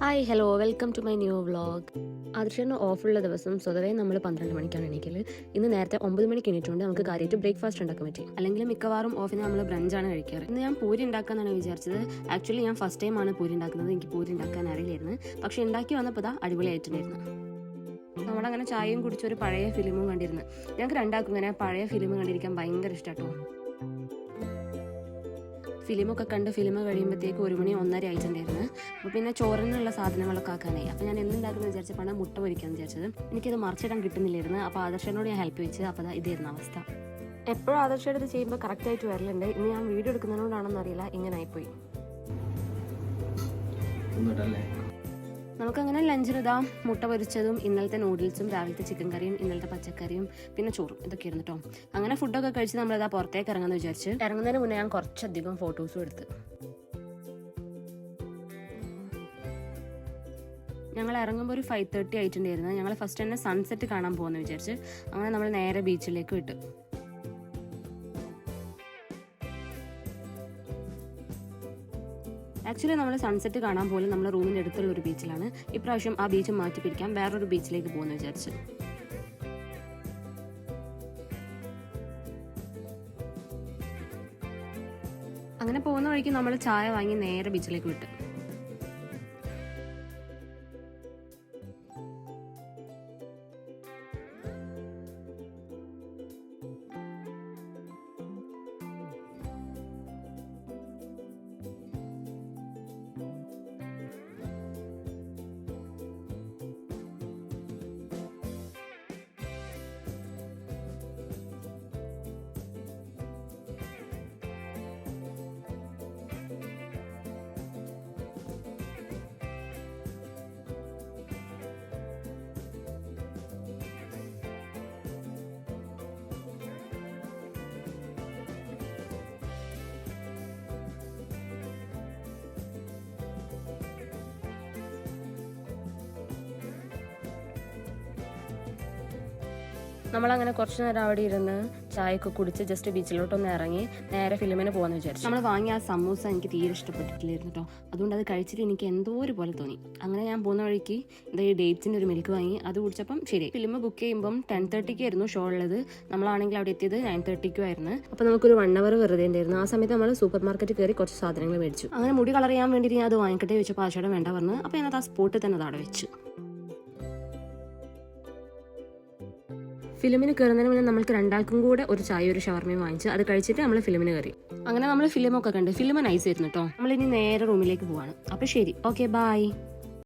Hi hello welcome to my new vlog. ആദർശന് ഓഫുള്ള ദിവസം സ്വതവേ നമ്മൾ 12 മണിക്കാണ് എണീക്കൽ. ഇന്ന് നേരത്തെ 9 മണിക്ക് എണീറ്റുകൊണ്ട് നമുക്ക് കാര്യമായിട്ട് ബ്രേക്ക്ഫാസ്റ്റ് ഉണ്ടാക്കാൻ പറ്റി. അല്ലെങ്കിൽ മിക്കവാറും ഓഫിന് നമ്മൾ ബ്രഞ്ചാണ് കഴിക്കാറ്. ഇന്ന് ഞാൻ പൂരി ഉണ്ടാക്കാന്നാണ് വിചാരിച്ചത്. ആക്ച്വലി ഞാൻ ഫസ്റ്റ് ടൈമാണ് പൂരി ഉണ്ടാക്കുന്നത്. എനിക്ക് പൂരി ഉണ്ടാക്കാൻ അറിയില്ലായിരുന്നു. പക്ഷെ ഉണ്ടാക്കി വന്നപ്പോൾ അടിപൊളിയായിട്ടുണ്ടായിരുന്നു. നമ്മളങ്ങനെ ചായയും കുടിച്ചൊരു പഴയ ഫിലിമും കണ്ടിരുന്നു. ഞങ്ങൾക്ക് രണ്ടാക്കും ഇങ്ങനെ പഴയ ഫിലിം കണ്ടിരിക്കാൻ ഭയങ്കര ഇഷ്ടമാട്ടോ. ഫിലിമൊക്കെ കണ്ട് ഫിലിം കഴിയുമ്പോഴത്തേക്ക് 1 മണി 1:30 ആയിട്ടുണ്ടായിരുന്നു. അപ്പോൾ പിന്നെ ചോറിനുള്ള സാധനങ്ങളൊക്കെ ആക്കാനായി. അപ്പോൾ ഞാൻ എന്തുണ്ടാക്കുന്നത് വിചാരിച്ചപ്പോഴാണ് മുട്ട പൊരിക്കാമെന്ന് വിചാരിച്ചത്. എനിക്കത് മറിച്ചിടാൻ കിട്ടുന്നില്ലായിരുന്നു. അപ്പോൾ ആദർശനോട് ഞാൻ ഹെൽപ്പ് ചോദിച്ചത്. അപ്പോൾ ഇതായിരുന്നു അവസ്ഥ. എപ്പോഴും ആദർശയുടെ ഇത് ചെയ്യുമ്പോൾ കറക്റ്റായിട്ട് വരലുണ്ട്. ഇന്ന് ഞാൻ വീഡിയോ എടുക്കുന്നതുകൊണ്ടാണെന്ന് അറിയില്ല, ഇങ്ങനെ ആയിപ്പോയി. നമുക്കങ്ങനെ ലഞ്ചിന് ഇതാ മുട്ട പൊരിച്ചതും ഇന്നലത്തെ നൂഡിൽസും രാവിലത്തെ ചിക്കൻ കറിയും ഇന്നലത്തെ പച്ചക്കറിയും പിന്നെ ചോറും ഇതൊക്കെ ആയിരുന്നു കേട്ടോ. അങ്ങനെ ഫുഡൊക്കെ കഴിച്ച് നമ്മളിതാ പുറത്തേക്ക് ഇറങ്ങാമെന്ന് വിചാരിച്ച്. ഇറങ്ങുന്നതിന് മുന്നേ ഞാൻ കുറച്ചധികം ഫോട്ടോസും എടുത്ത്. ഞങ്ങൾ ഇറങ്ങുമ്പോൾ ഒരു 5:30 ആയിട്ടുണ്ടായിരുന്നു. ഞങ്ങൾ ഫസ്റ്റ് തന്നെ സൺസെറ്റ് കാണാൻ പോകുമെന്ന് വിചാരിച്ച് അങ്ങനെ നമ്മൾ നേരെ ബീച്ചിലേക്ക് വിട്ടു. ആക്ച്വലി നമ്മൾ സൺസെറ്റ് കാണാൻ പോലും നമ്മുടെ റൂമിൻ്റെ അടുത്തുള്ള ഒരു ബീച്ചിലാണ്. ഇപ്രാവശ്യം ആ ബീച്ച് മാറ്റി പിടിക്കാൻ വേറൊരു ബീച്ചിലേക്ക് പോകുമെന്ന് വിചാരിച്ചു. അങ്ങനെ പോകുന്ന വഴിക്ക് നമ്മൾ ചായ വാങ്ങി നേരെ ബീച്ചിലേക്ക് വിട്ടു. നമ്മളങ്ങനെ കുറച്ച് നേരം അവിടെ ഇരുന്ന് ചായയൊക്കെ കുടിച്ച് ജസ്റ്റ് ബീച്ചിലോട്ടൊന്ന് ഇറങ്ങി നേരെ ഫിലിമിന് പോകാമെന്ന് വിചാരിച്ചു. നമ്മൾ വാങ്ങിയ ആ സമൂസ എനിക്ക് തീരെ ഇഷ്ടപ്പെട്ടിട്ടില്ലായിരുന്നു കേട്ടോ. അതുകൊണ്ട് അത് കഴിച്ചിട്ട് എനിക്ക് എന്തോ ഒരു പോലെ തോന്നി. അങ്ങനെ ഞാൻ പോകുന്ന വഴിക്ക് ഈ ഡേറ്റ്സിൻ്റെ ഒരു മിൽക്ക് വാങ്ങി. അത് കുടിച്ചപ്പം ശരി. ഫിലിം ബുക്ക് ചെയ്യുമ്പം 10:30 ആയിരുന്നു ഷോ ഉള്ളത്. നമ്മളാണെങ്കിൽ അവിടെ എത്തിയത് 9:30 ആയിരുന്നു. അപ്പോൾ നമുക്കൊരു 1 hour വെറുതെ ഉണ്ടായിരുന്നു. ആ സമയത്ത് നമ്മൾ സൂപ്പർ മാർക്കറ്റിൽ കയറി കുറച്ച് സാധനങ്ങൾ മേടിച്ചു. അങ്ങനെ മുടി കളർ ചെയ്യാൻ വേണ്ടിയിട്ട് ഞാൻ അത് വാങ്ങിക്കട്ടെ ചോദിച്ചപ്പോൾ ആശയുടെ വേണ്ട പറഞ്ഞു. അപ്പോൾ ഞാനത് ആ സ്പോട്ടിൽ തന്നെ അത് അവിടെ വെച്ചു. ഫിലിമിന് കയറുന്നതിന് മുന്നേ നമ്മൾക്ക് രണ്ടാൾക്കും കൂടെ ഒരു ചായ ഒരു ഷവർമയും വാങ്ങിച്ച് അത് കഴിച്ചിട്ട് നമ്മൾ ഫിലിമിന് കയറി. അങ്ങനെ നമ്മൾ ഫിലിമൊക്കെ കണ്ട് ഫിലിം നൈസ് ആയിരുന്നു കേട്ടോ. നമ്മളിനി നേരെ റൂമിലേക്ക് പോവാണ്. അപ്പോൾ ശരി, ഓക്കെ, ബൈ.